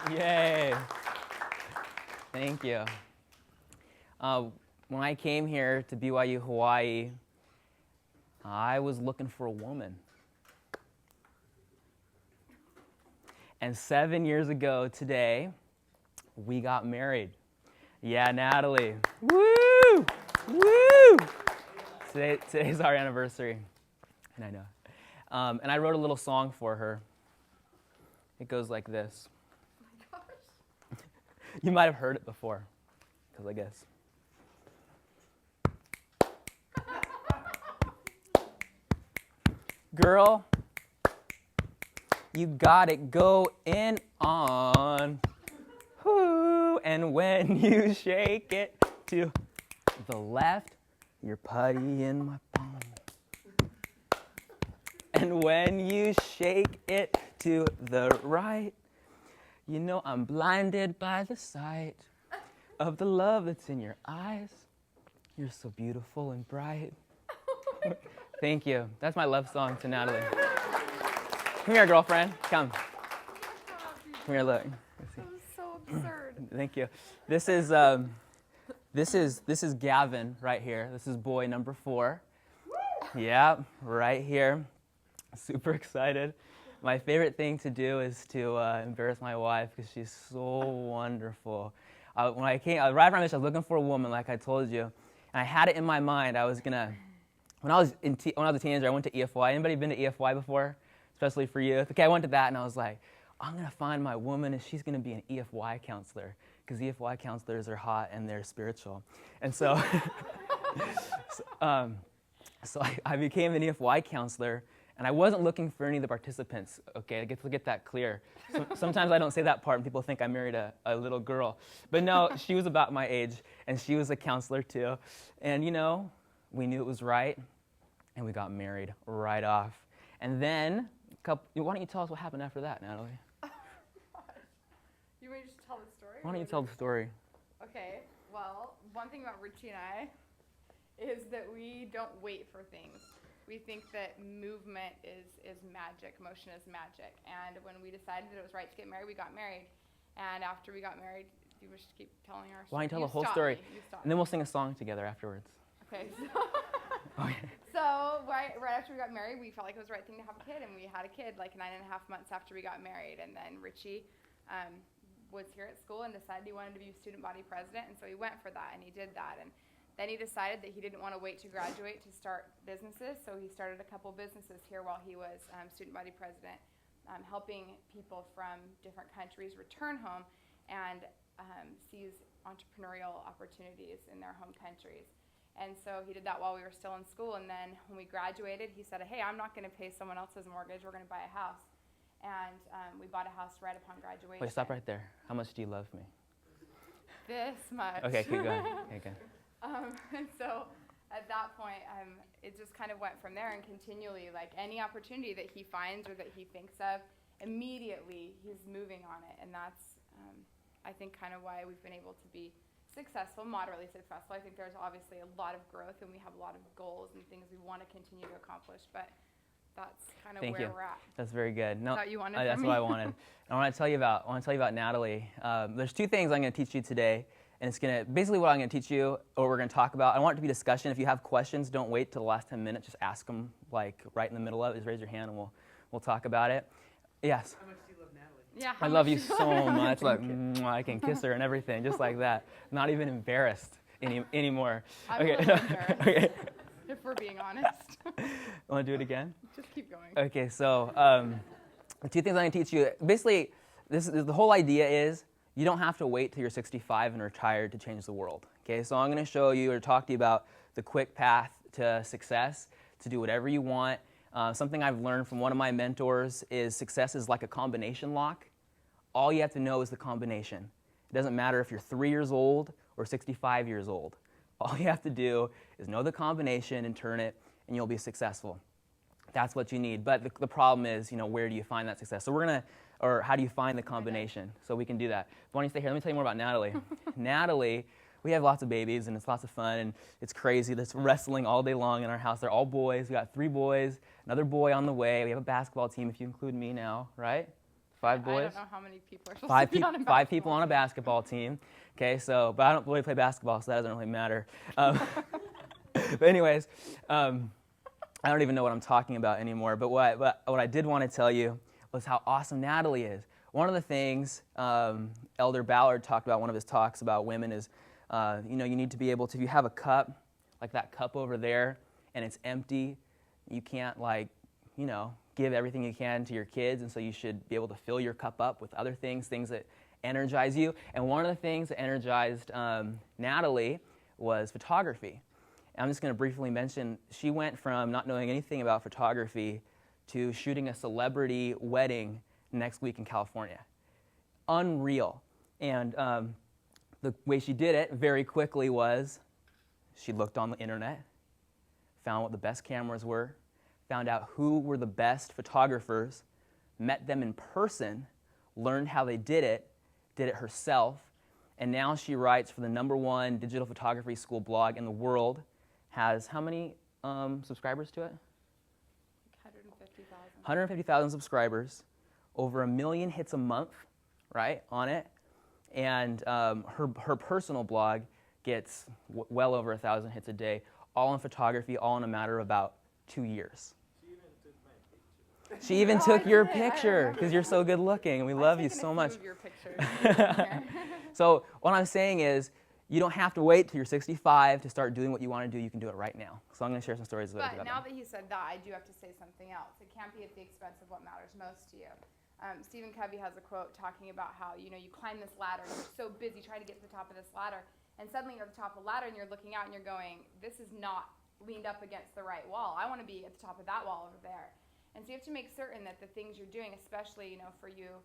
Yay. Thank you. When I came here to BYU Hawaii, I was looking for a woman. And 7 years ago today, we got married. Yeah, Natalie. Woo! Woo! Today's our anniversary. And I know. And I wrote a little song for her. It goes like this. Oh my gosh. You might have heard it before, because I guess. Girl, you got it going on. Woo. And when you shake it to the left, you're putty in my palm. And when you shake it to the right, you know I'm blinded by the sight of the love that's in your eyes. You're so beautiful and bright. Thank you. That's my love song to Natalie. Come here, girlfriend. Come. Come here, look. That was so absurd. Thank you. This is Gavin right here. This is boy number 4. Yeah, right here. Super excited. My favorite thing to do is to embarrass my wife because she's so wonderful. When I arrived on this, I was looking for a woman, like I told you, and I had it in my mind. I was gonna, when I was a teenager, I went to EFY. Anybody been to EFY before? Especially for youth. Okay, I went to that, and I was like, I'm gonna find my woman, and she's gonna be an EFY counselor because EFY counselors are hot and they're spiritual, and so, so I became an EFY counselor. And I wasn't looking for any of the participants, okay? I get to get that clear. Sometimes I don't say that part and people think I married a little girl. But no, she was about my age and she was a counselor too. And you know, we knew it was right and we got married right off. And then, why don't you tell us what happened after that, Natalie? Oh my gosh. You want me to just tell the story? Why don't you tell the story? Okay, well, one thing about Richie and I is that we don't wait for things. We think that movement is magic, motion is magic. And when we decided that it was right to get married, we got married. And after we got married, do you wish to keep telling our story? Why don't you tell the whole stop story? Me. You stop And then we'll sing a song together afterwards. Okay, Okay. so right after we got married, we felt like it was the right thing to have a kid, and we had a kid like 9.5 months after we got married. And then Richie was here at school and decided he wanted to be student body president, and so he went for that, and he did that. And then he decided that he didn't want to wait to graduate to start businesses, so he started a couple businesses here while he was student body president, helping people from different countries return home and seize entrepreneurial opportunities in their home countries. And so he did that while we were still in school, and then when we graduated, he said, hey, I'm not going to pay someone else's mortgage, we're going to buy a house. And we bought a house right upon graduation. Wait, stop right there. How much do you love me? This much. Okay, keep going. Okay, good. And so at that point, it just kind of went from there, and continually, like any opportunity that he finds or that he thinks of, immediately he's moving on it. And that's, I think, kind of why we've been able to be successful, moderately successful. I think there's obviously a lot of growth, and we have a lot of goals and things we want to continue to accomplish, but that's kind of where we're at. That's very good. No, That's what you wanted that's from what I me? wanted. I want to tell you about Natalie. There's 2 things I'm going to teach you today. And it's basically what I'm going to teach you, or we're going to talk about. I want it to be discussion. If you have questions, don't wait till the last 10 minutes. Just ask them like right in the middle of it. Just raise your hand and we'll talk about it. Yes? How much do you love Natalie? Yeah, I love you so much. Like, I can kiss her and everything, just like that. Not even embarrassed anymore. I'm Okay. a little embarrassed, Okay. if we're being honest. Want to do it again? Just keep going. Okay, so the 2 things I'm going to teach you. Basically, the whole idea is you don't have to wait till you're 65 and retired to change the world. Okay, so I'm going to show you or talk to you about the quick path to success, to do whatever you want. Something I've learned from one of my mentors is success is like a combination lock. All you have to know is the combination. It doesn't matter if you're 3 years old or 65 years old. All you have to do is know the combination and turn it, and you'll be successful. That's what you need. But the problem is, where do you find that success? So or how do you find the combination? So we can do that. But why don't you stay here? Let me tell you more about Natalie. Natalie, we have lots of babies, and it's lots of fun, and it's crazy. There's wrestling all day long in our house. They're all boys. We got 3 boys, another boy on the way. We have a basketball team, if you include me now, right? 5 I boys. don't know how many people are supposed to be on a basketball Five people on a basketball team. Okay, so, but I don't really play basketball, so that doesn't really matter. But anyways, I don't even know what I'm talking about anymore. But what I did want to tell you was how awesome Natalie is. One of the things Elder Ballard talked about, one of his talks about women is, you need to be able to, if you have a cup, like that cup over there, and it's empty, you can't give everything you can to your kids, and so you should be able to fill your cup up with other things that energize you. And one of the things that energized Natalie was photography. And I'm just going to briefly mention, she went from not knowing anything about photography to shooting a celebrity wedding next week in California. Unreal. And the way she did it very quickly was she looked on the internet, found what the best cameras were, found out who were the best photographers, met them in person, learned how they did it herself, and now she writes for the #1 digital photography school blog in the world. Has how many subscribers to it? 150,000. 150,000 subscribers, over 1 million hits a month, right, on it. And her personal blog gets well over 1,000 hits a day, all in photography, all in a matter of about 2 years. She even took your picture because you're so good looking and we love you so much. Of your pictures. So what I'm saying is, you don't have to wait till you're 65 to start doing what you want to do. You can do it right now. So I'm going to share some stories about that. But now that you said that, I do have to say something else. It can't be at the expense of what matters most to you. Stephen Covey has a quote talking about how, you climb this ladder and you're so busy trying to get to the top of this ladder, and suddenly you're at the top of the ladder and you're looking out and you're going, this is not leaned up against the right wall. I want to be at the top of that wall over there. And so you have to make certain that the things you're doing, especially, for you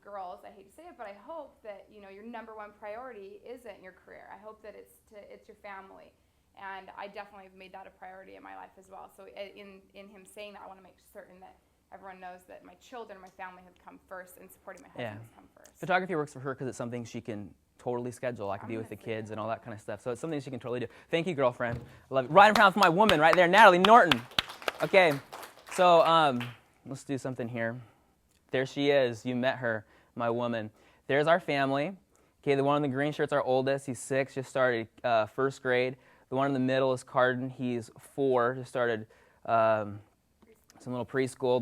girls, I hate to say it, but I hope that, your #1 priority isn't your career. I hope that it's your family. And I definitely have made that a priority in my life as well. So in him saying that, I want to make certain that everyone knows that my children, my family have come first, and supporting my husband has come first. Photography works for her because it's something she can totally schedule. I can be with the kids and all that kind of stuff. So it's something she can totally do. Thank you, girlfriend. I love it. Right in front of my woman right there, Natalie Norton. Okay, so let's do something here. There she is. You met her, my woman. There's our family. Okay, the one in the green shirt's our oldest. He's 6, just started first grade. The one in the middle is Carden. He's 4, just started some little preschool.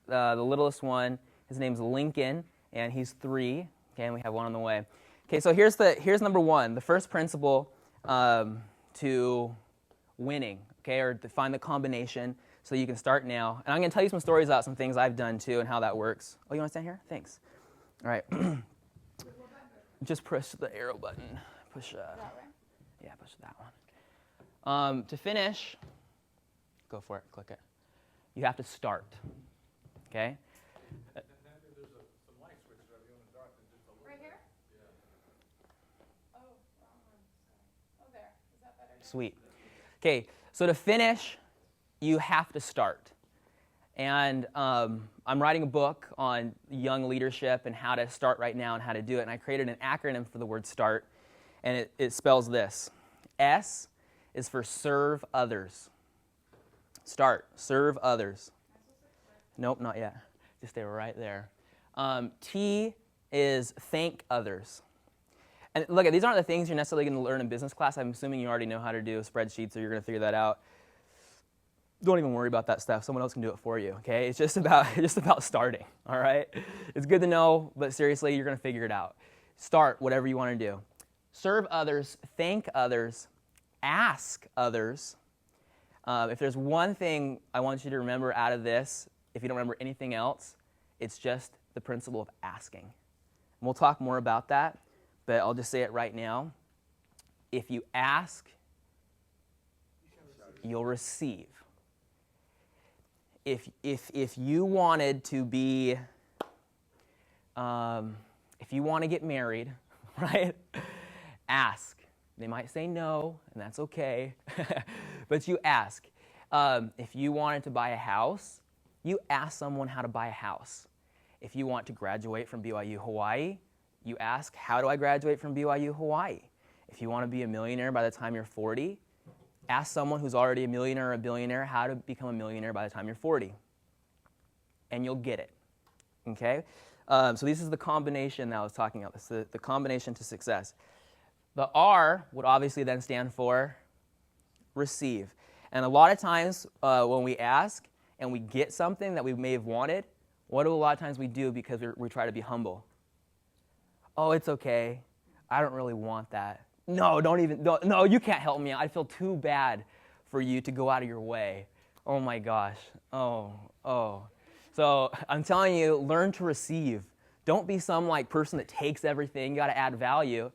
The littlest one, his name's Lincoln, and he's 3. Okay, and we have one on the way. Okay, so here's #1, the first principle to winning, okay, or to find the combination so you can start now. And I'm going to tell you some stories about some things I've done too and how that works. Oh, you want to stand here? Thanks. All right. Just push the arrow button. Push. That way? Yeah, push that one. To finish, go for it. Click it. You have to start. Okay. Right here? Oh, wrong one. Sorry. Oh, there. Is that better? Sweet. Okay, so to finish, you have to start. And I'm writing a book on young leadership and how to start right now and how to do it. And I created an acronym for the word START, and it spells this. S is for serve others. Start, serve others. Nope, not yet. Just stay right there. T is thank others. And look, these aren't the things you're necessarily going to learn in business class. I'm assuming you already know how to do spreadsheets or you're going to figure that out. Don't even worry about that stuff. Someone else can do it for you, okay? It's just about starting, all right? It's good to know, but seriously, you're going to figure it out. Start whatever you want to do. Serve others, thank others, ask others. If there's one thing I want you to remember out of this, if you don't remember anything else, it's just the principle of asking. And we'll talk more about that, but I'll just say it right now. If you ask, you'll receive. If you wanted to be, if you want to get married, right, ask. They might say no, and that's okay, but you ask. If you wanted to buy a house, you ask someone how to buy a house. If you want to graduate from BYU Hawaii, you ask, how do I graduate from BYU Hawaii? If you want to be a millionaire by the time you're 40, ask someone who's already a millionaire or a billionaire how to become a millionaire by the time you're 40. And you'll get it. Okay? So this is the combination that I was talking about. This is the combination to success. The R would obviously then stand for receive. And a lot of times when we ask and we get something that we may have wanted, what do a lot of times we do because we try to be humble? Oh, it's okay. I don't really want that. No, no, you can't help me. I feel too bad for you to go out of your way. Oh my gosh. Oh. So I'm telling you, learn to receive. Don't be some person that takes everything. You got to add value.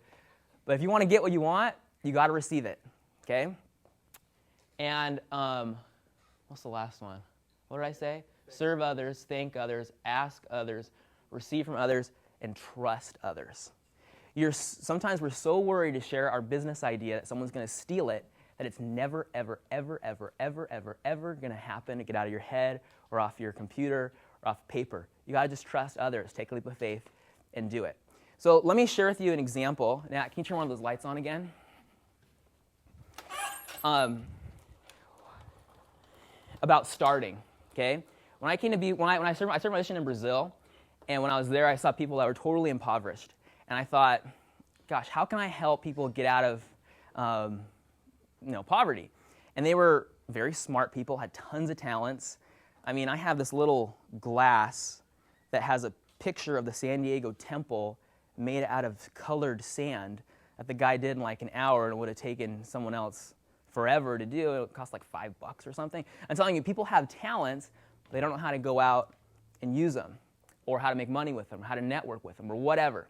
But if you want to get what you want, you got to receive it. Okay? And what's the last one? What did I say? Serve others, thank others, ask others, receive from others, and trust others. Sometimes we're so worried to share our business idea that someone's going to steal it that it's never, ever, ever, ever, ever, ever, ever going to happen to get out of your head or off your computer or off paper. You got to just trust others, take a leap of faith, and do it. So let me share with you an example. Nat, can you turn one of those lights on again? About starting, okay? When I served my mission in Brazil, and when I was there, I saw people that were totally impoverished. And I thought, gosh, how can I help people get out of poverty? And they were very smart people, had tons of talents. I mean, I have this little glass that has a picture of the San Diego temple made out of colored sand that the guy did in an hour, and it would have taken someone else forever to do. It cost $5 or something. I'm telling you, people have talents, but they don't know how to go out and use them, or how to make money with them, or how to network with them, or whatever.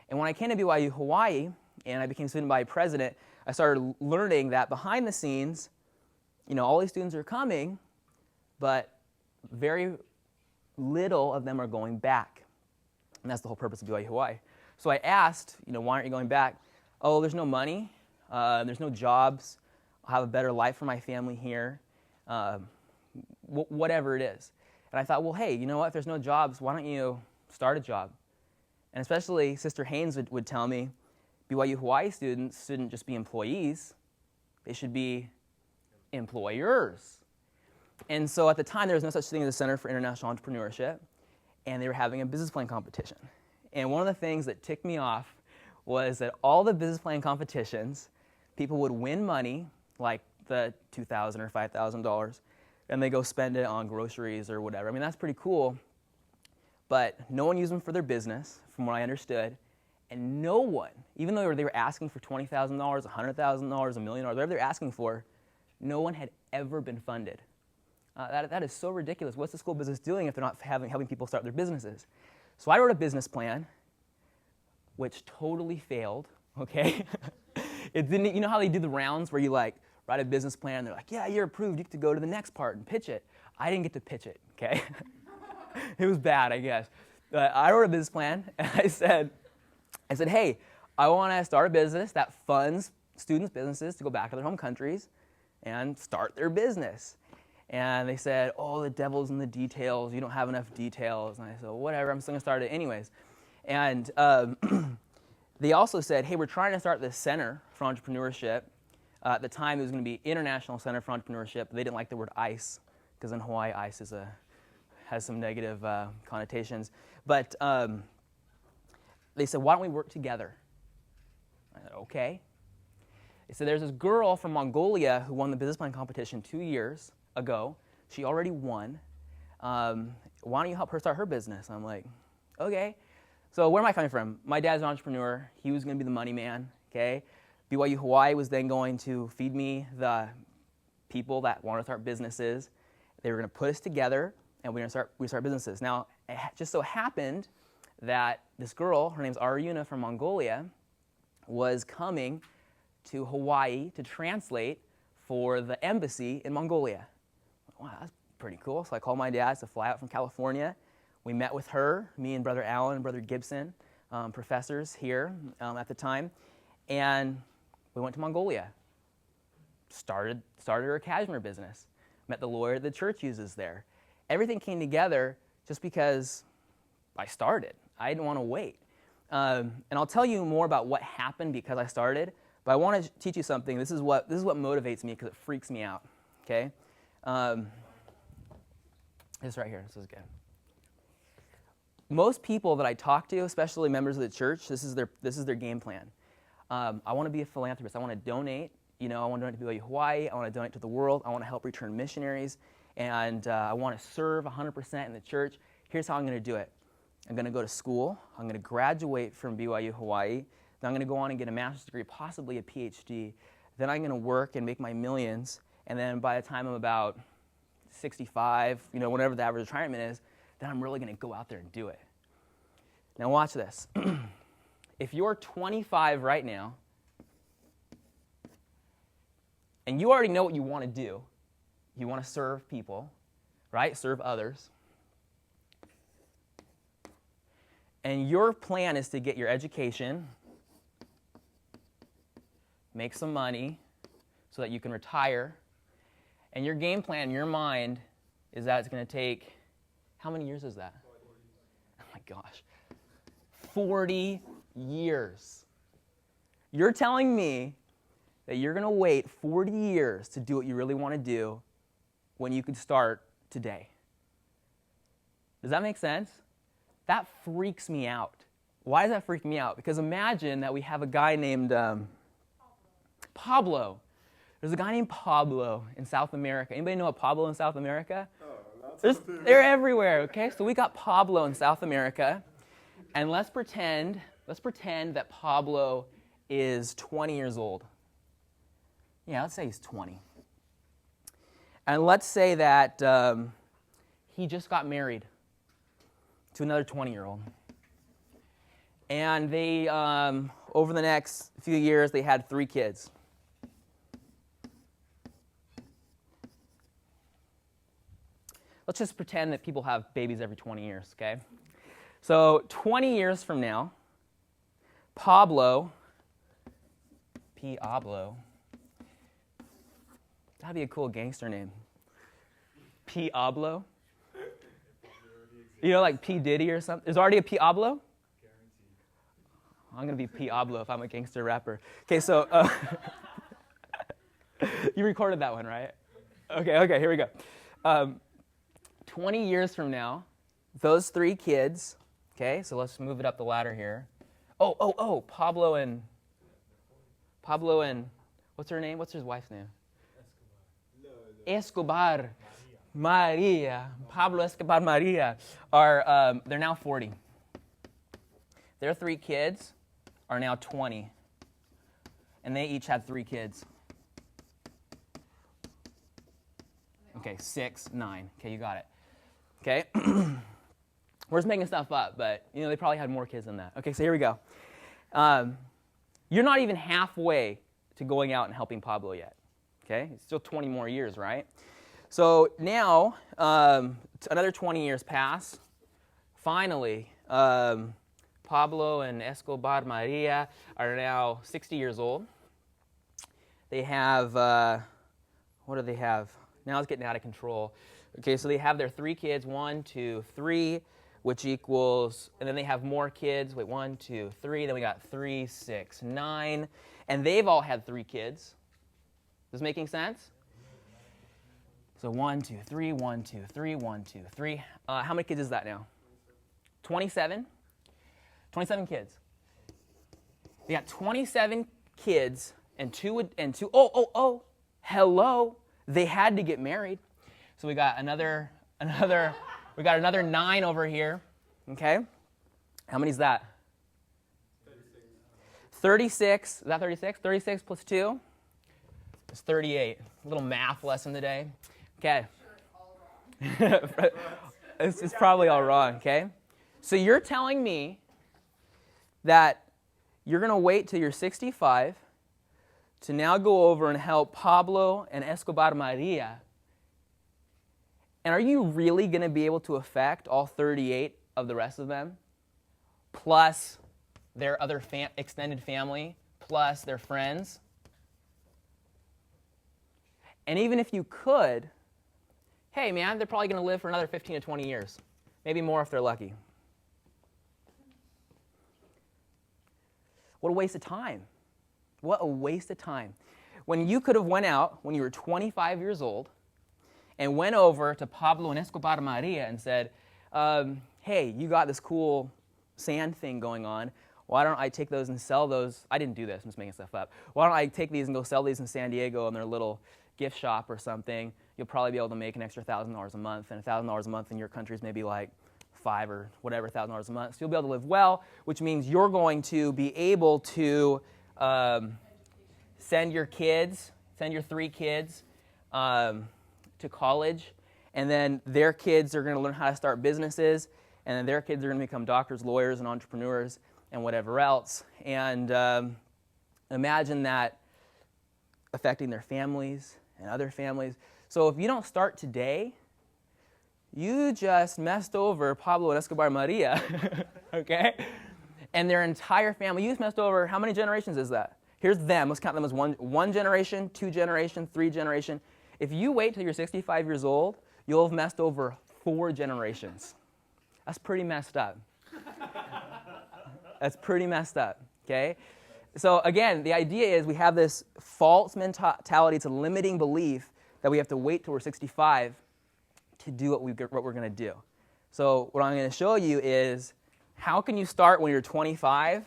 And when I came to BYU Hawaii, and I became student body president, I started learning that behind the scenes, all these students are coming, but very little of them are going back. And that's the whole purpose of BYU Hawaii. So I asked, why aren't you going back? Oh, there's no money, there's no jobs, I'll have a better life for my family here, whatever it is. And I thought, well, hey, you know what, if there's no jobs, why don't you start a job? And especially Sister Haynes would tell me, BYU Hawaii students shouldn't just be employees, they should be employers. And so at the time, there was no such thing as a Center for International Entrepreneurship, and they were having a business plan competition. And one of the things that ticked me off was that all the business plan competitions, people would win money, like the $2,000 or $5,000, and they go spend it on groceries or whatever. I mean, that's pretty cool, but no one used them for their business, from what I understood, and no one, even though they were asking for $20,000, $100,000, $1 million, whatever they're asking for, no one had ever been funded. That is so ridiculous. What's the school business doing if they're not helping people start their businesses? So I wrote a business plan, which totally failed, okay? It didn't, you know how they do the rounds where you write a business plan, and they're like, yeah, you're approved, you get to go to the next part and pitch it. I didn't get to pitch it, okay? It was bad, I guess. I wrote a business plan, and I said, hey, I want to start a business that funds students' businesses to go back to their home countries and start their business. And they said, oh, the devil's in the details. You don't have enough details. And I said, well, whatever, I'm still going to start it anyways. And they also said, hey, we're trying to start this center for entrepreneurship. At the time, it was going to be International Center for Entrepreneurship. They didn't like the word ICE, because in Hawaii, ICE has some negative connotations. But they said, why don't we work together? I said, okay. They said, there's this girl from Mongolia who won the business plan competition 2 years ago. She already won. Why don't you help her start her business? I'm like, okay. So where am I coming from? My dad's an entrepreneur. He was going to be the money man, okay? BYU Hawaii was then going to feed me the people that want to start businesses. They were going to put us together, and we start businesses. Now, it just so happened that this girl, her name's Aruna from Mongolia, was coming to Hawaii to translate for the embassy in Mongolia. Wow, that's pretty cool. So I called my dad to fly out from California. We met with her, me and Brother Allen and Brother Gibson, professors here at the time, and we went to Mongolia. Started our cashmere business. Met the lawyer the church uses there. Everything came together just because I started. I didn't want to wait. And I'll tell you more about what happened because I started, but I want to teach you something. This is what motivates me because it freaks me out, okay? This right here, this is good. most people that I talk to, especially members of the church, this is their game plan. I want to be a philanthropist. I want to donate. I want to donate to BYU Hawaii. I want to donate to the world. I want to help return missionaries. And I want to serve 100% in the church. Here's how I'm going to do it. I'm going to go to school. I'm going to graduate from BYU Hawaii. Then I'm going to go on and get a master's degree, possibly a PhD. Then I'm going to work and make my millions. And then by the time I'm about 65, whatever the average retirement is, then I'm really going to go out there and do it. Now watch this. If you're 25 right now, and you already know what you want to do, you want to serve people, right? Serve others. And your plan is to get your education, make some money so that you can retire. And your game plan in your mind is that it's going to take, how many years is that? Oh my gosh. 40 years. You're telling me that you're going to wait 40 years to do what you really want to do when you could start today. Does that make sense? That freaks me out. Why does that freak me out? Because imagine that we have a guy named Pablo. There's a guy named Pablo in South America. Anybody know a Pablo in South America? They're everywhere, okay? So we got Pablo in South America, and let's pretend that Pablo is 20 years old. Yeah, let's say he's 20. And let's say that he just got married to another 20-year-old. And they, over the next few years, they had 3 kids. Let's just pretend that people have babies every 20 years, okay? So 20 years from now, Pablo, that'd be a cool gangster name. Pablo? Like P. Diddy or something? There's already a Pablo? I'm going to be Pablo if I'm a gangster rapper. Okay, so you recorded that one, right? Okay, here we go. 20 years from now, those 3 kids, okay, so let's move it up the ladder here. Pablo and, what's her name? What's his wife's name? Escobar. Maria. Pablo Escobar Maria are, they're now 40. Their 3 kids are now 20. And they each had 3 kids. Okay, 6, 9. Okay, you got it. Okay? We're just making stuff up, but they probably had more kids than that. Okay, so here we go. You're not even halfway to going out and helping Pablo yet. Okay? It's still 20 more years, right? So now, another 20 years pass. Finally, Pablo and Escobar Maria are now 60 years old. They have, what do they have? Now it's getting out of control. Okay, so they have their 3 kids, 1, 2, 3, which equals, and then they have more kids. Wait, 1, 2, 3, then we got 3, 6, 9, and they've all had 3 kids. Is this making sense? So 1, 2, 3, 1, 2, 3, 1, 2, 3. How many kids is that now? 27? 27 kids. They got 27 kids and two. Hello. They had to get married. So we got another 9 over here. Okay? How many is that? 36. Is that 36? 36 plus 2 is 38. A little math lesson today. Okay. It's probably all wrong, okay? So you're telling me that you're going to wait till you're 65 to now go over and help Pablo and Escobar Maria. And are you really going to be able to affect all 38 of the rest of them, plus their other extended family, plus their friends? And even if you could, hey, man, they're probably going to live for another 15 to 20 years, maybe more if they're lucky. What a waste of time. What a waste of time. When you could have went out when you were 25 years old and went over to Pablo and Escobar Maria and said, hey, you got this cool sand thing going on. Why don't I take those and sell those? I didn't do this, I'm just making stuff up. Why don't I take these and go sell these in San Diego in their little gift shop or something? You'll probably be able to make an extra $1,000 a month, and $1,000 a month in your country is maybe like $5,000 or whatever $1,000 a month. So you'll be able to live well, which means you're going to be able to send your 3 kids to college, and then their kids are going to learn how to start businesses, and then their kids are going to become doctors, lawyers, and entrepreneurs, and whatever else. And imagine that affecting their families and other families. So if you don't start today, you just messed over Pablo and Escobar Maria, okay? And their entire family. You just messed over, how many generations is that? Here's them. Let's count them as one generation, 2 generation, 3 generation. If you wait till you're 65 years old, you'll have messed over 4 generations. That's pretty messed up. That's pretty messed up, okay? So again, the idea is we have this false mentality. It's a limiting belief that we have to wait till we're 65 to do what we're going to do. So what I'm going to show you is how can you start when you're 25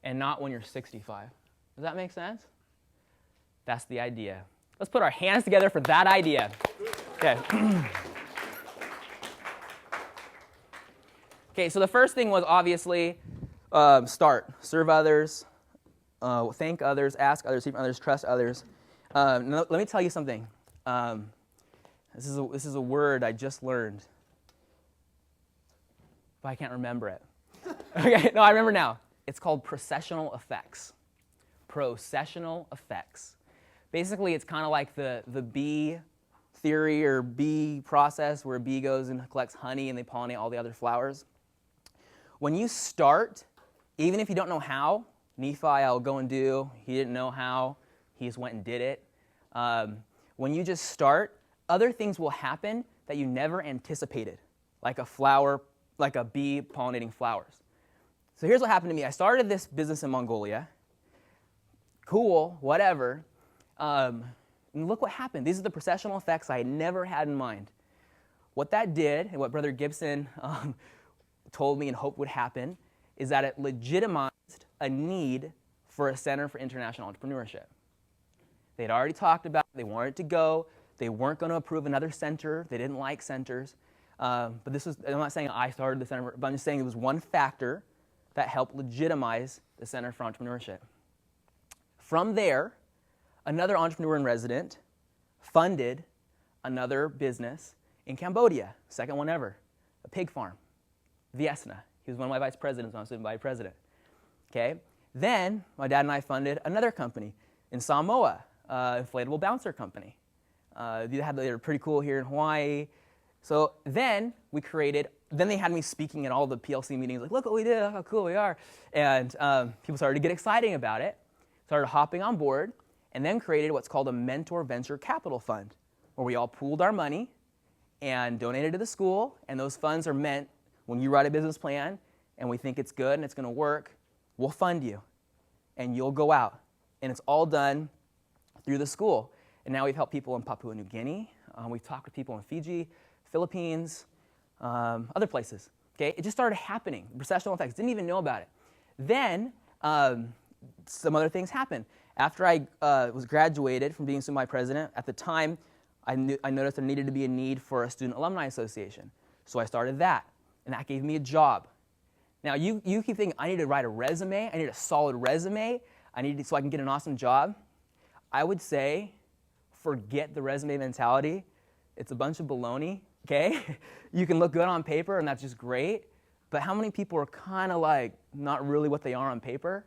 and not when you're 65? Does that make sense? That's the idea. Let's put our hands together for that idea. Okay. Okay, so the first thing was obviously start. Serve others, thank others, ask others, seek from others, trust others. Let me tell you something. This is a word I just learned, but I can't remember it. Okay, no, I remember now. It's called processional effects. Processional effects. Basically, it's kind of like the bee theory or bee process where a bee goes and collects honey and they pollinate all the other flowers. When you start, even if you don't know how, Nephi, I'll go and do, he didn't know how, he just went and did it. When you just start, other things will happen that you never anticipated, like a flower, like a bee pollinating flowers. So here's what happened to me. I started this business in Mongolia. Cool, whatever. And look what happened. These are the processional effects I had never had in mind. What that did, and what Brother Gibson told me and hoped would happen, is that it legitimized a need for a Center for International Entrepreneurship. They'd already talked about it. They wanted to go. They weren't going to approve another center. They didn't like centers. But this was, I'm not saying I started the center, but I'm just saying it was one factor that helped legitimize the Center for Entrepreneurship. From there, another entrepreneur in resident funded another business in Cambodia, second one ever, a pig farm, Viesna. He was one of my vice presidents when I was student body president. Okay? Then my dad and I funded another company in Samoa, inflatable bouncer company. They were pretty cool here in Hawaii. So then then they had me speaking at all the PLC meetings, like, look what we did, look how cool we are. And people started to get exciting about it, started hopping on board, and then created what's called a mentor venture capital fund, where we all pooled our money and donated to the school, and those funds are meant when you write a business plan and we think it's good and it's going to work, we'll fund you, and you'll go out. And it's all done through the school. And now we've helped people in Papua New Guinea. We've talked with people in Fiji, Philippines, other places. Okay? It just started happening. Processional effects. Didn't even know about it. Then some other things happened. After I was graduated from being student body president, at the time, I noticed there needed to be a need for a student alumni association. So I started that, and that gave me a job. Now, you keep thinking, I need to write a resume, I need a solid resume, so I can get an awesome job. I would say, forget the resume mentality. It's a bunch of baloney, okay? You can look good on paper, and that's just great, but how many people are kind of like not really what they are on paper?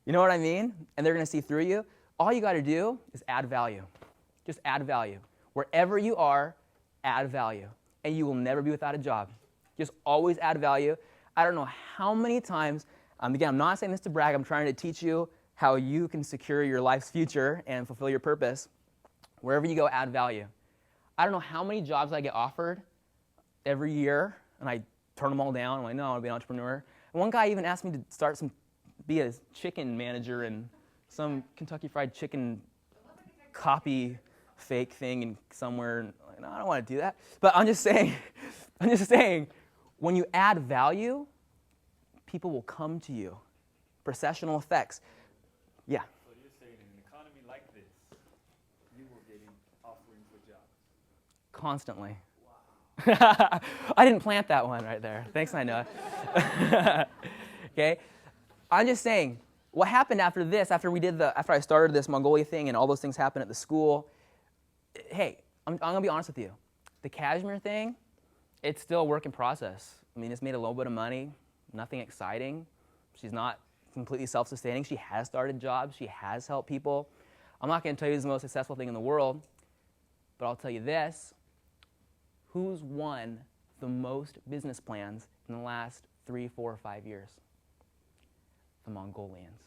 You know what I mean? And they're going to see through you. All you got to do is add value. Just add value. Wherever you are, add value, and you will never be without a job. Just always add value. I don't know how many times, again, I'm not saying this to brag, I'm trying to teach you how you can secure your life's future and fulfill your purpose. Wherever you go, add value. I don't know how many jobs I get offered every year, and I turn them all down. I'm like, no, I want to be an entrepreneur. And one guy even asked me to be a chicken manager in some Kentucky Fried Chicken copy fake thing somewhere. Like, no, I don't want to do that. But I'm just saying, When you add value, people will come to you. Processional effects. Yeah. So you're saying in an economy like this, you were getting offering for jobs? Constantly. Wow. I didn't plant that one right there. Thanks, I know. Okay? I'm just saying, what happened after this, after I started this Mongolia thing and all those things happened at the school, hey, I'm going to be honest with you. The cashmere thing, it's still a work in process. I mean, it's made a little bit of money, nothing exciting. She's not completely self-sustaining. She has started jobs. She has helped people. I'm not going to tell you it's the most successful thing in the world, but I'll tell you this. Who's won the most business plans in the last 3, 4, 5 years? The Mongolians.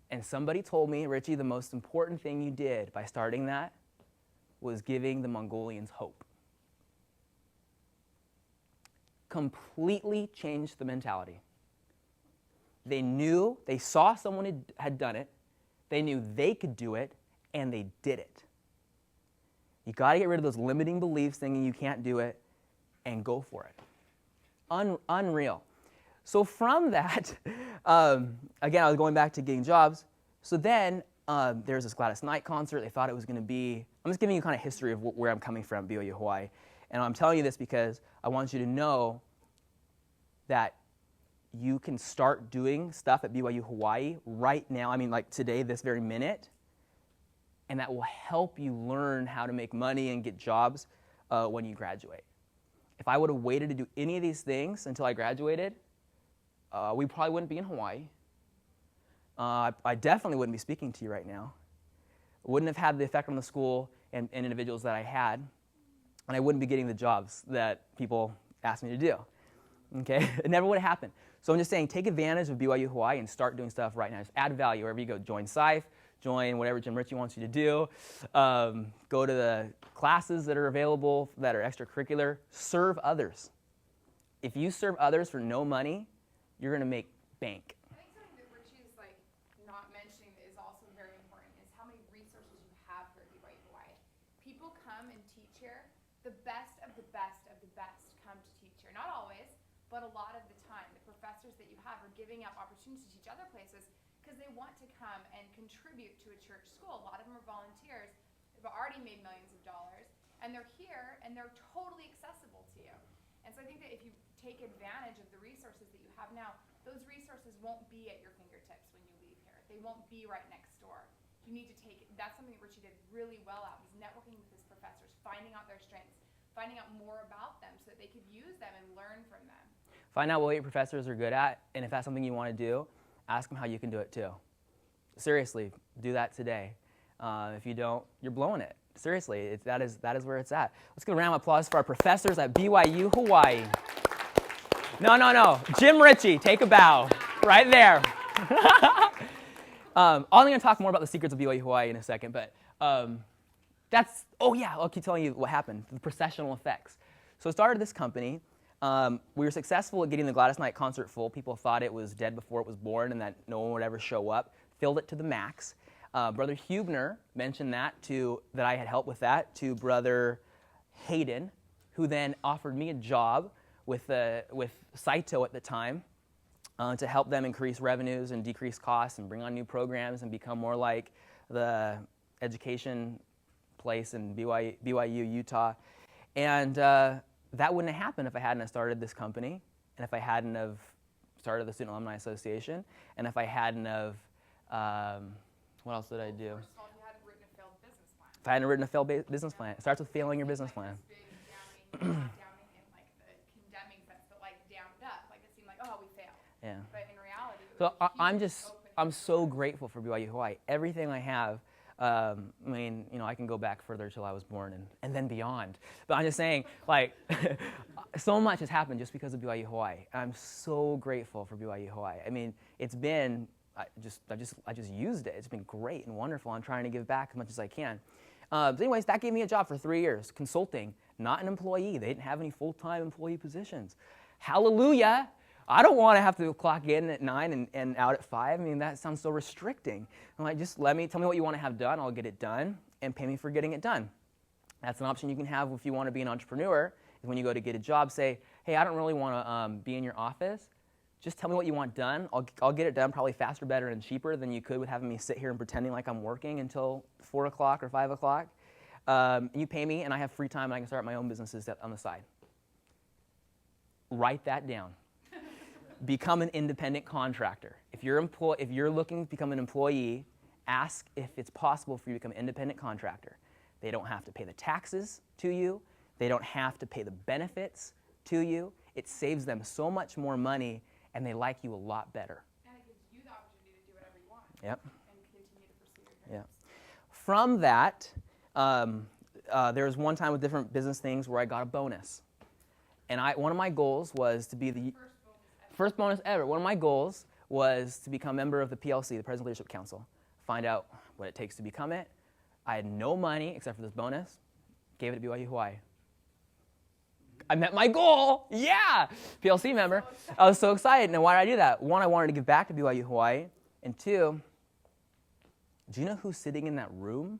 And somebody told me, Richie, the most important thing you did by starting that was giving the Mongolians hope. Completely changed the mentality. They saw someone had done it, they knew they could do it, and they did it. You got to get rid of those limiting beliefs thinking you can't do it, and go for it. Unreal. So from that, again, I was going back to getting jobs. So then there's this Gladys Knight concert. They thought it was going to be, I'm just giving you kind of history of where I'm coming from, BYU Hawaii. And I'm telling you this because I want you to know that you can start doing stuff at BYU Hawaii right now, I mean like today, this very minute, and that will help you learn how to make money and get jobs when you graduate. If I would have waited to do any of these things until I graduated, we probably wouldn't be in Hawaii. I definitely wouldn't be speaking to you right now. I wouldn't have had the effect on the school and individuals that I had, and I wouldn't be getting the jobs that people asked me to do. Okay? It never would have happened. So I'm just saying, take advantage of BYU Hawaii and start doing stuff right now. Just add value wherever you go. Join SIFE, join whatever Jim Richie wants you to do. Go to the classes that are available that are extracurricular. Serve others. If you serve others for no money, you're going to make bank. I think something that Richie is not mentioning that is also very important is how many resources you have here at BYU Hawaii. People come and teach here. The best of the best of the best come to teach here. Not always, but a lot of the time. The professors that you have are giving up opportunities to teach other places because they want to come and contribute to a church school. A lot of them are volunteers. They've already made millions of dollars, and they're here, and they're totally accessible to you. And so I think that if you take advantage of the resources that you have now, those resources won't be at your fingertips when you leave here. They won't be right next door. You need to take it. That's something that Richie did really well at, was networking with his professors, finding out their strengths, finding out more about them so that they could use them and learn from them. Find out what your professors are good at, and if that's something you want to do, ask them how you can do it too. Seriously, do that today. If you don't, you're blowing it. Seriously, that is where it's at. Let's give a round of applause for our professors at BYU Hawaii. No. Jim Richie, take a bow. Right there. I'm going to talk more about the secrets of BYU Hawaii in a second, but I'll keep telling you what happened, the processional effects. So I started this company. We were successful at getting the Gladys Knight concert full. People thought it was dead before it was born and that no one would ever show up. Filled it to the max. Brother Hubner mentioned that I had helped with that to Brother Hayden, who then offered me a job with Saito at the time to help them increase revenues and decrease costs and bring on new programs and become more like the education place in BYU, Utah. And that wouldn't have happened if I hadn't have started this company, and if I hadn't have started the Student Alumni Association, and if I hadn't have, what else did I do? First of all, if you hadn't written a failed business plan. If I hadn't written a failed business plan. It starts with failing your business plan. This big downing, not downing in the condemning sense, but damned up. It seemed like, oh, we failed. Yeah. But in reality, it So was a I'm huge just, opening. I'm so grateful for BYU Hawaii. Everything I have, I can go back further till I was born and then beyond. But I'm just saying, so much has happened just because of BYU Hawaii. I'm so grateful for BYU Hawaii. I mean, it's been, I just used it. It's been great and wonderful. I'm trying to give back as much as I can. Anyways, that gave me a job for 3 years, consulting, not an employee. They didn't have any full-time employee positions. Hallelujah. I don't want to have to clock in at 9 and out at 5. I mean, that sounds so restricting. I'm like, just tell me what you want to have done. I'll get it done and pay me for getting it done. That's an option you can have if you want to be an entrepreneur. Is when you go to get a job, say, hey, I don't really want to be in your office. Just tell me what you want done. I'll get it done probably faster, better, and cheaper than you could with having me sit here and pretending like I'm working until 4 o'clock or 5 o'clock. You pay me, and I have free time, and I can start my own businesses on the side. Write that down. Become an independent contractor. If you're looking to become an employee, ask if it's possible for you to become an independent contractor. They don't have to pay the taxes to you. They don't have to pay the benefits to you. It saves them so much more money, and they like you a lot better. And it gives you the opportunity to do whatever you want. Yep. And continue to pursue your Yeah. From that, there was one time with different business things where I got a bonus. And one of my goals was to be the first bonus ever. One of my goals was to become a member of the PLC, the President's Leadership Council, find out what it takes to become it. I had no money except for this bonus. Gave it to BYU Hawaii. I met my goal. Yeah, PLC member. I was so excited. Now, why did I do that? One, I wanted to give back to BYU Hawaii. And two, do you know who's sitting in that room?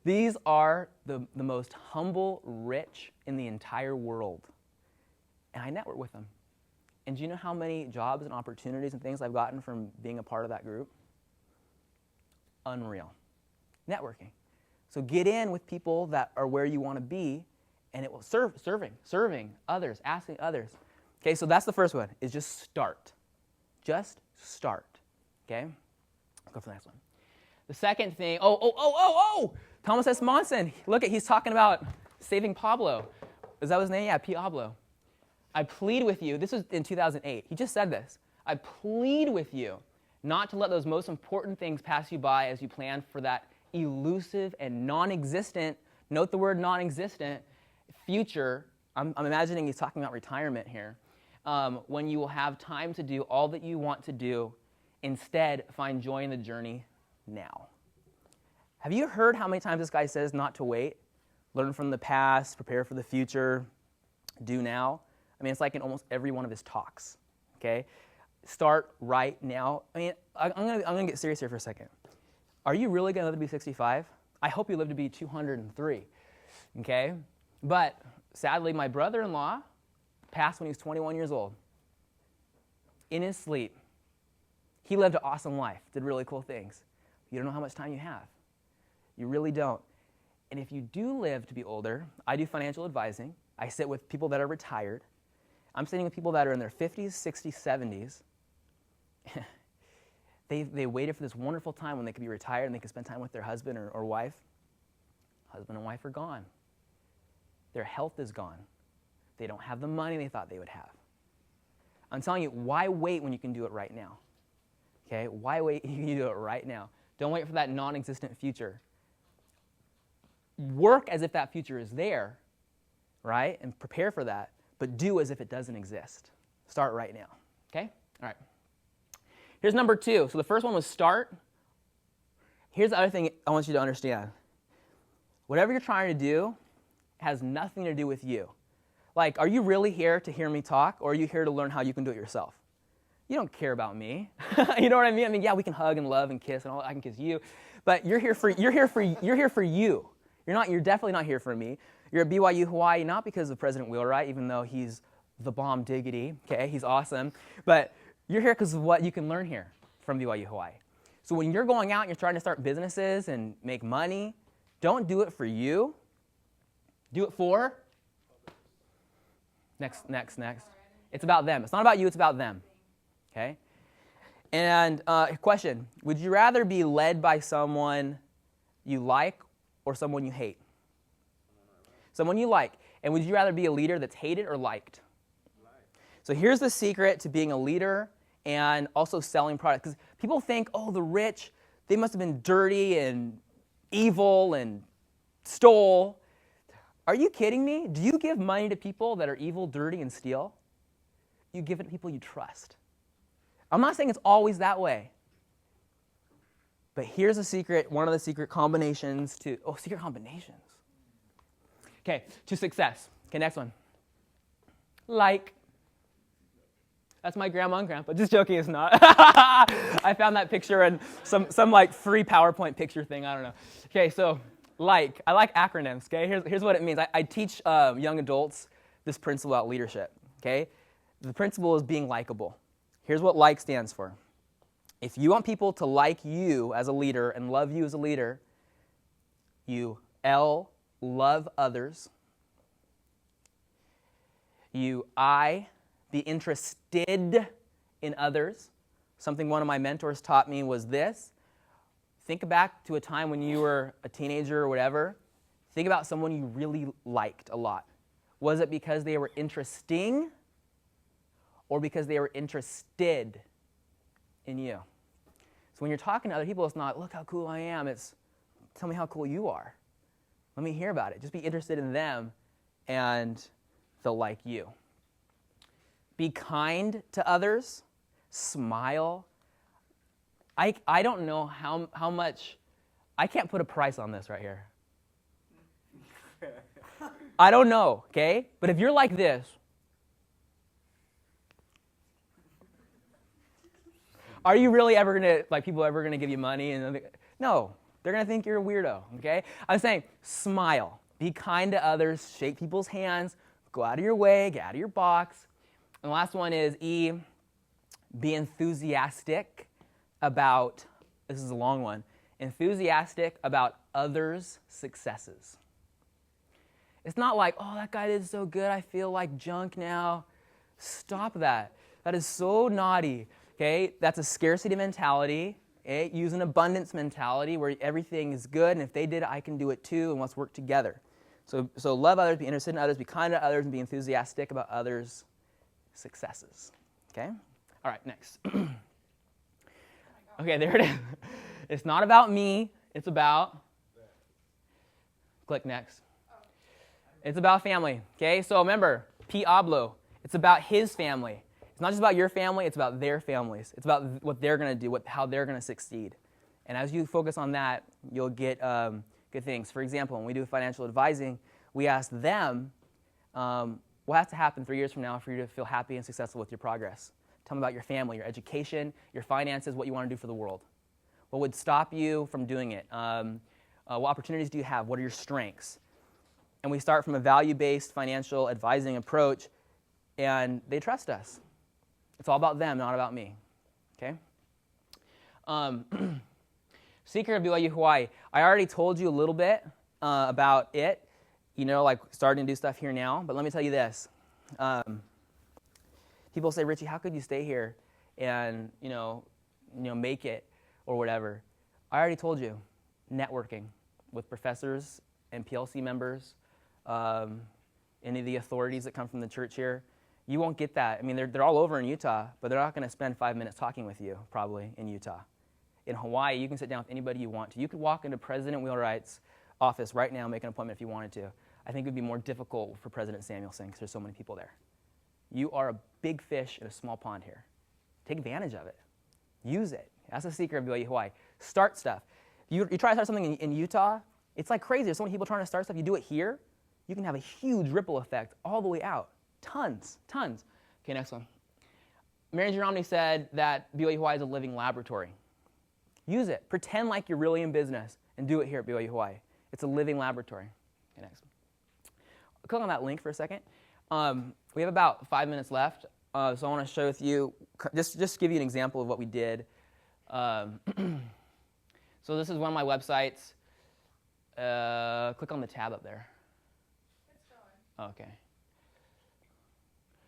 These are the most humble, rich in the entire world. And I network with them. And do you know how many jobs and opportunities and things I've gotten from being a part of that group? Unreal. Networking. So get in with people that are where you want to be, and it will serving others, asking others. Okay, so that's the first one, is just start. Just start. Okay? Let's go for the next one. The second thing, Thomas S. Monson. Look, he's talking about saving Pablo. Is that his name? Yeah, Pablo. I plead with you, this was in 2008. He just said this. I plead with you not to let those most important things pass you by as you plan for that elusive and non-existent, note the word non-existent, future. I'm imagining he's talking about retirement here. When you will have time to do all that you want to do, instead find joy in the journey now. Have you heard how many times this guy says not to wait? Learn from the past, prepare for the future, do now. I mean, it's like in almost every one of his talks, okay? Start right now. I mean, I'm gonna get serious here for a second. Are you really gonna live to be 65? I hope you live to be 203, okay? But sadly, my brother-in-law passed when he was 21 years old. In his sleep. He lived an awesome life, did really cool things. You don't know how much time you have. You really don't. And if you do live to be older, I do financial advising. I sit with people that are retired. I'm sitting with people that are in their 50s, 60s, 70s. They waited for this wonderful time when they could be retired and they could spend time with their husband or wife. Husband and wife are gone. Their health is gone. They don't have the money they thought they would have. I'm telling you, why wait when you can do it right now? Okay, why wait? You can do it right now. Don't wait for that non-existent future. Work as if that future is there, right? And prepare for that, but do as if it doesn't exist. Start right now, okay? All right. Here's number 2. So the first one was start. Here's the other thing I want you to understand. Whatever you're trying to do has nothing to do with you. Like, are you really here to hear me talk, or are you here to learn how you can do it yourself? You don't care about me. You know what I mean? I mean, yeah, we can hug and love and kiss and all. I can kiss you, but you're here for you. You're definitely not here for me. You're at BYU Hawaii not because of President Wheelwright, even though he's the bomb diggity. Okay, he's awesome, but you're here because of what you can learn here from BYU Hawaii. So when you're going out and you're trying to start businesses and make money, don't do it for you. Do it for next. It's about them. It's not about you. It's about them. Okay? And question, would you rather be led by someone you like or someone you hate? Someone you like. And would you rather be a leader that's hated or liked? So here's the secret to being a leader and also selling products. Because people think, oh, the rich, they must have been dirty and evil and stole. Are you kidding me? Do you give money to people that are evil, dirty, and steal? You give it to people you trust. I'm not saying it's always that way. But here's a secret, one of the secret combinations to, secret combinations. Okay, to success. Okay, next one. Like. That's my grandma and grandpa. Just joking, it's not. I found that picture in some like free PowerPoint picture thing, I don't know. Okay, so like. I like acronyms, okay? Here's what it means. I teach young adults this principle about leadership, okay? The principle is being likable. Here's what like stands for. If you want people to like you as a leader and love you as a leader, you L, love others. You I, be interested in others. Something one of my mentors taught me was this. Think back to a time when you were a teenager or whatever. Think about someone you really liked a lot. Was it because they were interesting or because they were interested in you? So when you're talking to other people, it's not, look how cool I am. It's, tell me how cool you are. Let me hear about it. Just be interested in them, and they'll like you. Be kind to others. Smile. I don't know how much, I can't put a price on this right here. I don't know, okay? But if you're like this, are you really ever gonna, like, people ever gonna give you money? And no, they're gonna think you're a weirdo, okay? I'm saying smile, be kind to others, shake people's hands, go out of your way, get out of your box. And the last one is E, be enthusiastic about, this is a long one, enthusiastic about others' successes. It's not like, oh, that guy did so good, I feel like junk now. Stop that. That is so naughty, okay? That's a scarcity mentality. Okay? Use an abundance mentality where everything is good, and if they did it, I can do it too, and let's work together. So love others, be interested in others, be kind to others, and be enthusiastic about others' successes. Okay? All right, next. Okay, there it is. It's not about me. It's about, click next. It's about family, okay? So remember, P. Ablo, it's about his family. It's not just about your family, it's about their families. It's about what they're going to do, how they're going to succeed. And as you focus on that, you'll get good things. For example, when we do financial advising, we ask them, what has to happen 3 years from now for you to feel happy and successful with your progress? Tell them about your family, your education, your finances, what you want to do for the world. What would stop you from doing it? What opportunities do you have? What are your strengths? And we start from a value-based financial advising approach, and they trust us. It's all about them, not about me. Okay? Secret of BYU Hawaii. I already told you a little bit about it, like starting to do stuff here now, but let me tell you this. People say, Richie, how could you stay here and, make it or whatever? I already told you, networking with professors and PLC members, any of the authorities that come from the church here. You won't get that. I mean, they're all over in Utah, but they're not going to spend 5 minutes talking with you, probably, in Utah. In Hawaii, you can sit down with anybody you want to. You could walk into President Wheelwright's office right now and make an appointment if you wanted to. I think it would be more difficult for President Samuelson because there's so many people there. You are a big fish in a small pond here. Take advantage of it. Use it. That's the secret of BYU Hawaii. Start stuff. You try to start something in Utah, it's like crazy. There's so many people trying to start stuff. You do it here, you can have a huge ripple effect all the way out. Tons. Okay, next one. Mary Geronimo said that BYU Hawaii is a living laboratory. Use it. Pretend like you're really in business and do it here at BYU Hawaii. It's a living laboratory. Okay, next. Click on that link for a second. We have about 5 minutes left, so I want to share with you, just give you an example of what we did. So this is one of my websites. Click on the tab up there. It's going. Okay.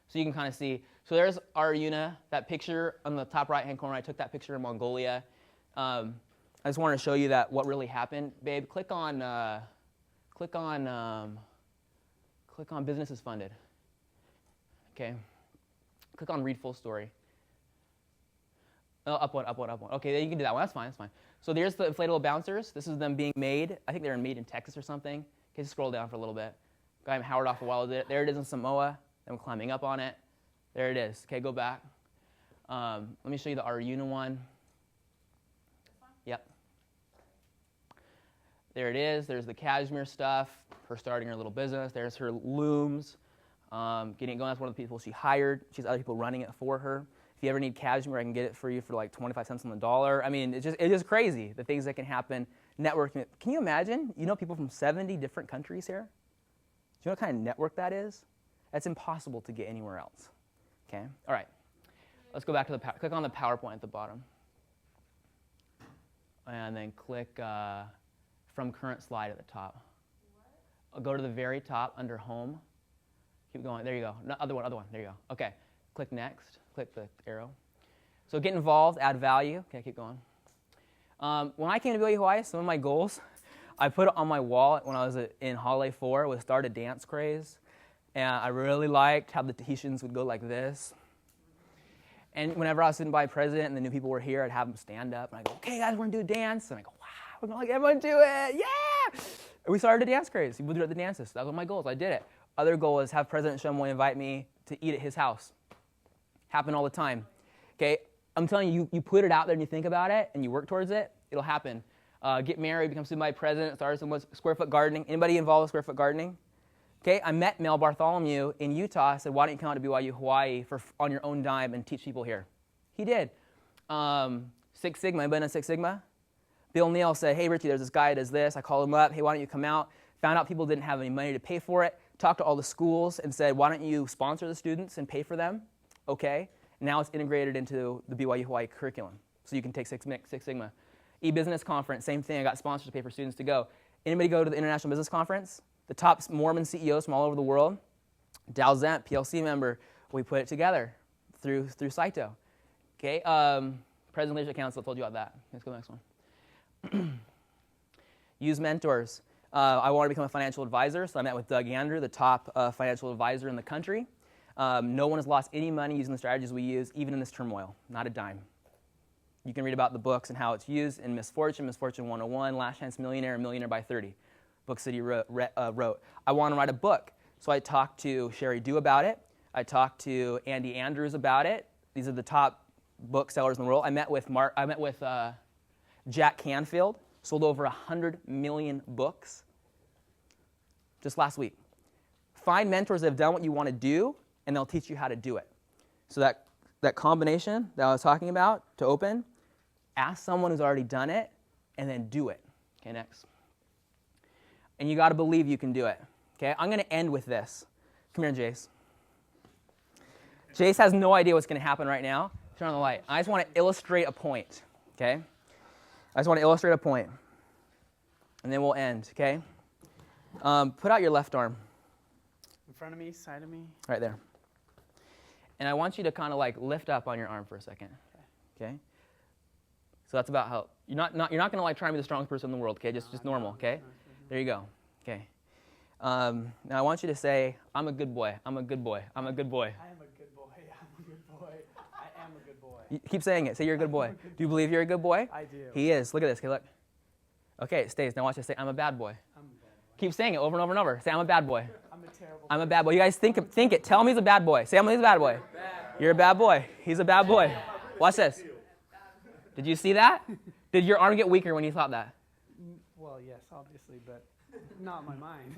So you can kind of see. So there's Aruna, that picture on the top right-hand corner. I took that picture in Mongolia. I just wanted to show you that what really happened. Babe, click on businesses funded. Okay. Click on read full story. Oh, up one. Okay, you can do that one. That's fine. So there's the inflatable bouncers. This is them being made. I think they're made in Texas or something. Okay, just scroll down for a little bit. Got him Howard off a while. There it is in Samoa. Them climbing up on it. There it is. Okay, go back. Let me show you the Aruna one. Yep. There it is. There's the cashmere stuff. Her starting her little business. There's her looms. Getting it going. That's one of the people she hired. She has other people running it for her. If you ever need cashmere, I can get it for you for like 25 cents on the dollar. I mean, it's just crazy, the things that can happen. Networking. Can you imagine? People from 70 different countries here? Do you know what kind of network that is? That's impossible to get anywhere else. Okay? All right. Let's go back to click on the PowerPoint at the bottom. And then click from current slide at the top. Go to the very top under home. Keep going. There you go. No, other one. There you go. Okay. Click next. Click the arrow. So get involved, add value. Okay, keep going. When I came to BYU Hawaii, some of my goals, I put it on my wall when I was in Holiday 4, was start a dance craze. And I really liked how the Tahitians would go like this. And whenever I was sitting by president and the new people were here, I'd have them stand up. And I'd go, okay, guys, we're going to do a dance. And I go, wow, we're going to let everyone do it. Yeah! And we started a dance craze. People do the dances. That was one of my goals. I did it. Other goal is have President Shumway invite me to eat at his house. Happen all the time. Okay? I'm telling you, you put it out there and you think about it and you work towards it, it'll happen. Get married, become student body president, start some square foot gardening. Anybody involved with square foot gardening? Okay, I met Mel Bartholomew in Utah. I said, why don't you come out to BYU Hawaii on your own dime and teach people here? He did. Six Sigma, anybody know Six Sigma? Bill Neal said, hey, Richie, there's this guy that does this. I called him up. Hey, why don't you come out? Found out people didn't have any money to pay for it. Talked to all the schools and said, why don't you sponsor the students and pay for them? Okay. Now it's integrated into the BYU Hawaii curriculum. So you can take Six Sigma. E-Business Conference, same thing. I got sponsors to pay for students to go. Anybody go to the International Business Conference? The top Mormon CEOs from all over the world. Dow Zent, PLC member. We put it together through Saito. Okay. President Leadership Council, I told you about that. Let's go to the next one. Use mentors. I wanted to become a financial advisor, so I met with Doug Andrew, the top financial advisor in the country. No one has lost any money using the strategies we use, even in this turmoil. Not a dime. You can read about the books and how it's used in Misfortune 101, Last Chance Millionaire, and Millionaire by 30. Books that he wrote. I want to write a book. So I talked to Sherry Dew about it. I talked to Andy Andrews about it. These are the top booksellers in the world. I met with Jack Canfield, sold over 100 million books just last week. Find mentors that have done what you want to do, and they'll teach you how to do it. So that combination that I was talking about to open, ask someone who's already done it, and then do it. Okay, next. And you got to believe you can do it. Okay, I'm going to end with this. Come here, Jace. Jace has no idea what's going to happen right now. Turn on the light. I just want to illustrate a point. Okay? I just want to illustrate a point. And then we'll end. Okay? Put out your left arm. In front of me, side of me. Right there. And I want you to kind of like lift up on your arm for a second. Okay? So that's about how you're not going to like try and be the strongest person in the world. Okay? Just normal. Okay? There you go. Okay. Now I want you to say, I'm a good boy. I'm a good boy. I'm a good boy. I am a good boy. I'm a good boy. I am a good boy. You keep saying it. Say you're a good boy. Do you believe you're a good boy? I do. He is. Look at this. Okay, look. Okay, it stays. Now watch this. Say, I'm a bad boy. I'm a bad boy. Keep saying it over and over and over. Say, I'm a bad boy. I'm a terrible I'm a bad boy. You guys think it. Tell him he's a bad boy. Say, he's a bad boy. You're a bad boy. He's a bad boy. Watch this. Did you see that? Did your arm get weaker when you thought that? Well, yes, obviously, but not in my mind.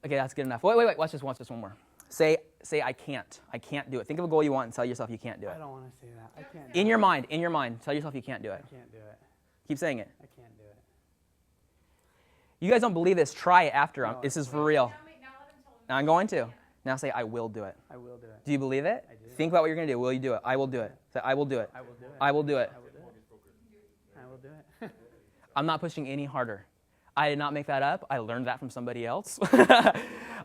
Okay, that's good enough. Wait. Watch this one more. Say, I can't. I can't do it. Think of a goal you want and tell yourself you can't do it. I don't want to say that. I can't. In your mind, tell yourself you can't do it. I can't do it. Keep saying it. I can't do it. You guys don't believe this? Try it after. No, This is for real. Now I'm going to. Now say, I will do it. I will do it. Do you believe it? I do. Think about what you're going to do. Will you do it? I will do it. Say, I will do it. I will do it. I will do it. I will do it. I will do it. I'm not pushing any harder. I did not make that up. I learned that from somebody else.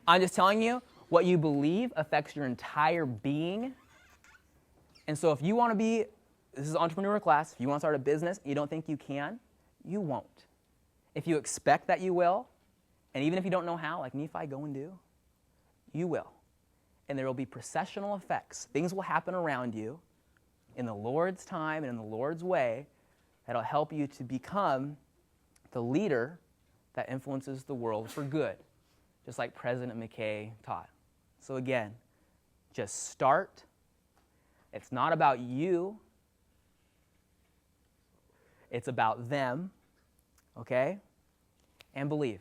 I'm just telling you, what you believe affects your entire being. And so if you want to be, this is an entrepreneur class, if you want to start a business and you don't think you can, you won't. If you expect that you will, and even if you don't know how, like Nephi, go and do, you will. And there will be processional effects. Things will happen around you in the Lord's time and in the Lord's way that'll help you to become the leader that influences the world for good, just like President McKay taught. So again, just start. It's not about you. It's about them, okay? And believe.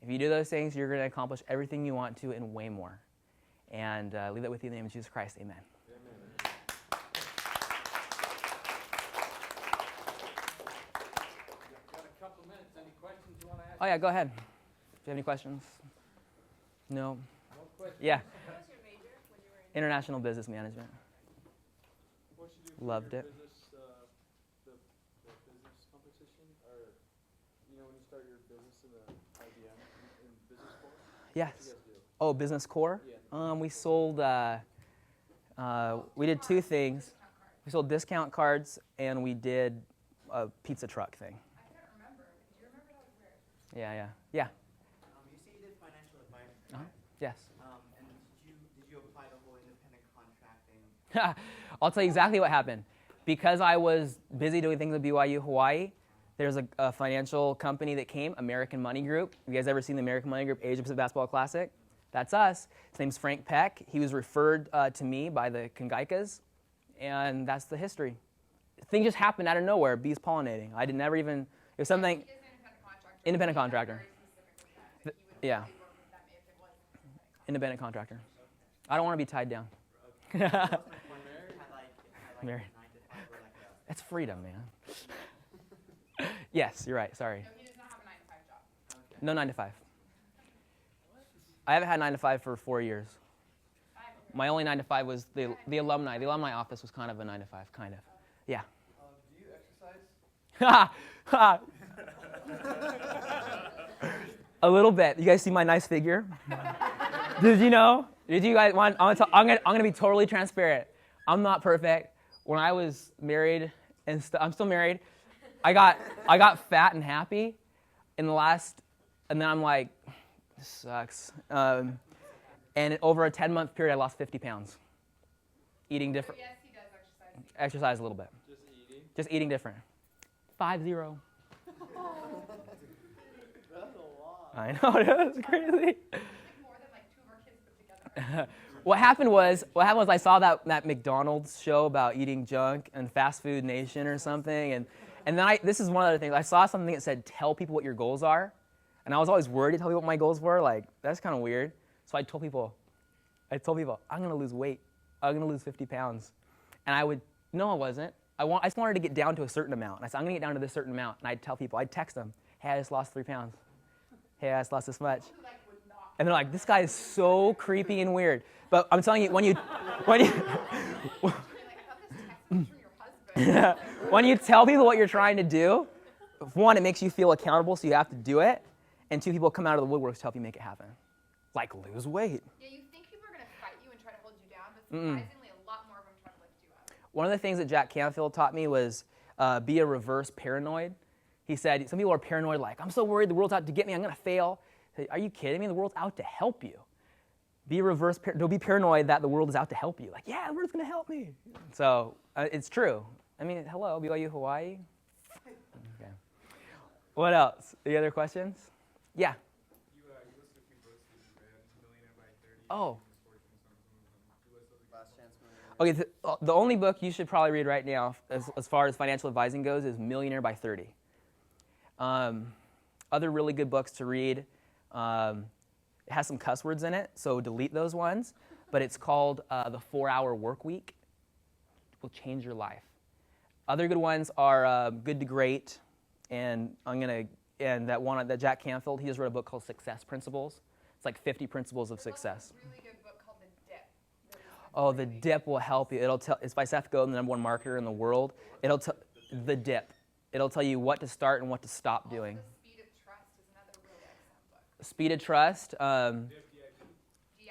If you do those things, you're going to accomplish everything you want to and way more. And leave that with you in the name of Jesus Christ. Amen. Oh, yeah, go ahead. Do you have any questions? No? No question. Yeah. International business management. What you do for Loved your it. business, the business competition, or when you start your business in the IBM in business school? Yes. What you guys do? Oh, business core? Yeah. We sold, we did two things. We sold discount cards and we did a pizza truck thing. I can't remember. Do you remember? That was weird. Yeah. You say you did financial advice, Uh-huh. right? Yes. And did you apply the whole independent contracting? I'll tell you exactly what happened. Because I was busy doing things at BYU Hawaii, there's a financial company that came, American Money Group. You guys ever seen the American Money Group Asia Pacific Basketball Classic? That's us. His name's Frank Peck. He was referred to me by the Kangaikas, and that's the history. Thing just happened out of nowhere, bees pollinating. I did never even, it was something, He is an independent independent contractor. contractor. Very specific with that. He would Yeah, only work with them if it was an independent contractor. independent contractor. I don't want to be tied down. That was my point. You had like Mary. 9 to 5 or like a... That's freedom, man. Yes, you're right, sorry. No, he does not have a 9 to 5 job. Okay. No 9 to 5. I haven't had 9 to 5 for 4 years. My only 9 to 5 was the alumni. The alumni office was kind of a 9 to 5, kind of. Yeah. Do you exercise? A little bit. You guys see my nice figure? Did you know? Did you guys want? I'm gonna be totally transparent. I'm not perfect. When I was married and I'm still married, I got fat and happy in the last, and then I'm like, this sucks. And over a 10-month period, I lost 50 pounds. Eating So different. yes, he does exercise. Exercise a little bit. Just eating? Just eating different. 5-0. That's a lot. I know, that's crazy. More than like 2 of our kids put together. What happened was I saw that McDonald's show about eating junk and Fast Food Nation or something, and then this is one of the things. I saw something that said, tell people what your goals are, and I was always worried to tell people what my goals were. Like, that's kind of weird. So I told people, I'm going to lose weight. I'm going to lose 50 pounds. And I wasn't. I just wanted to get down to a certain amount. And I said, I'm going to get down to this certain amount. And I'd tell people, I'd text them, hey, I just lost 3 pounds. Hey, I just lost this much. And they're like, this guy is so creepy and weird. But I'm telling you, when you when you tell people what you're trying to do, one, it makes you feel accountable, so you have to do it. And 2, people come out of the woodworks to help you make it happen. Like, lose weight. Yeah, you think people are going to fight you and try to hold you down, but surprisingly, a lot more of them try to lift you up. One of the things that Jack Canfield taught me was be a reverse paranoid. He said, some people are paranoid, like, I'm so worried the world's out to get me, I'm going to fail. I said, are you kidding me? The world's out to help you. Don't be paranoid that the world is out to help you. Like, yeah, the world's going to help me. So it's true. I mean, hello, BYU Hawaii. Okay. What else? Any other questions? Yeah. You listed a few books that you read, Millionaire by 30. Oh. Last Chance Millionaire. Okay, the only book you should probably read right now, as far as financial advising goes, is Millionaire by 30. Other really good books to read. It has some cuss words in it, so delete those ones. But it's called The 4-Hour Work Week. It will change your life. Other good ones are Good to Great, and that one that Jack Canfield. He just wrote a book called Success Principles. It's like 50 principles of success. There's a really good book called The Dip. Oh, The Dip will help you. It's by Seth Godin, the #1 marketer in the world. The Dip. It'll tell you what to start and what to stop doing. The Speed of Trust is another really excellent book. Speed of Trust,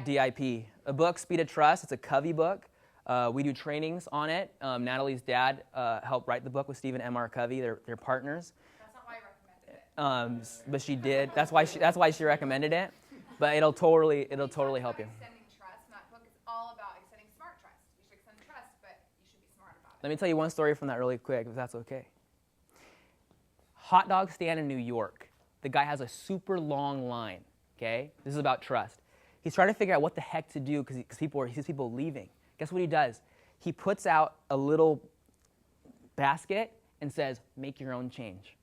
DIP. A book, Speed of Trust. It's a Covey book. We do trainings on it. Natalie's dad helped write the book with Stephen M.R. Covey. They're partners. That's not why I recommended it. But she did. That's why she recommended it. But it'll totally help you. Extending trust, and that book is all about extending smart trust. You should extend trust, but you should be smart about it. Let me tell you one story from that really quick, if that's okay. Hot dog stand in New York. The guy has a super long line, okay? This is about trust. He's trying to figure out what the heck to do because he sees people leaving. Guess what he does? He puts out a little basket and says, make your own change.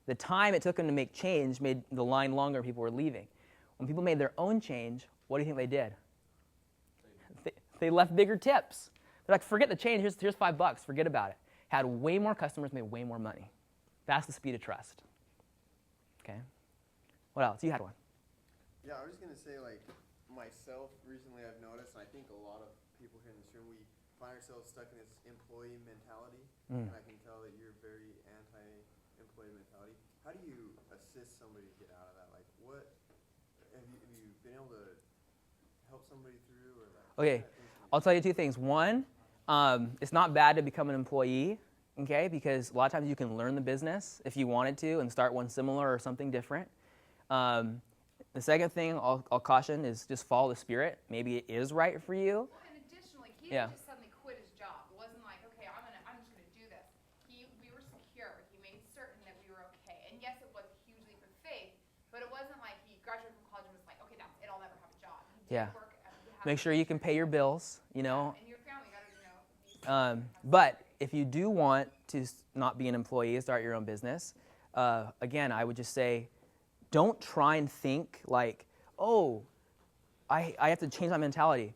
The time it took him to make change made the line longer, people were leaving. When people made their own change, what do you think they did? They left bigger tips. They're like, forget the change, here's $5, forget about it. Had way more customers, made way more money. That's the speed of trust. Okay? What else? You had one. Yeah, I was just going to say, like, myself, recently I've noticed, and I think a lot of people here in this room, we find ourselves stuck in this employee mentality, and I can tell that you're very anti-employee mentality. How do you assist somebody to get out of that? Like, what have you been able to help somebody through, or like? Okay, I'll tell you two things. One, it's not bad to become an employee, okay? Because a lot of times you can learn the business if you wanted to and start one similar or something different. The second thing I'll caution is just follow the spirit. Maybe it is right for you. Well, and additionally, he Yeah. didn't just suddenly quit his job. It wasn't like, okay, I'm just gonna do this. We were secure. He made certain that we were okay. And yes, it was a huge leap of faith, but it wasn't like he graduated from college and was like, okay, that's it. I'll never have a job. He did Yeah. work. Make sure you can pay your bills, you know. And your family gotta, But if you do want to not be an employee, start your own business, again, I would just say, don't try and think like, oh, I have to change my mentality.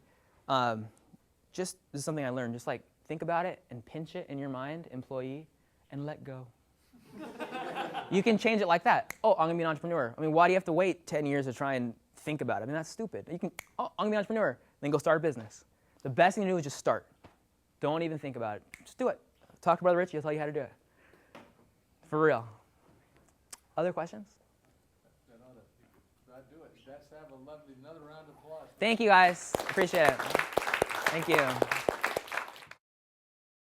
This is something I learned. Just like think about it and pinch it in your mind, employee, and let go. You can change it like that. Oh, I'm gonna be an entrepreneur. I mean, why do you have to wait 10 years to try and think about it? I mean, that's stupid. You can, oh, I'm gonna be an entrepreneur. Then go start a business. The best thing to do is just start. Don't even think about it. Just do it. Talk to Brother Richie. He'll tell you how to do it. For real. Other questions? Do it. Let's have another round of applause. Thank you, guys. Appreciate it. Thank you.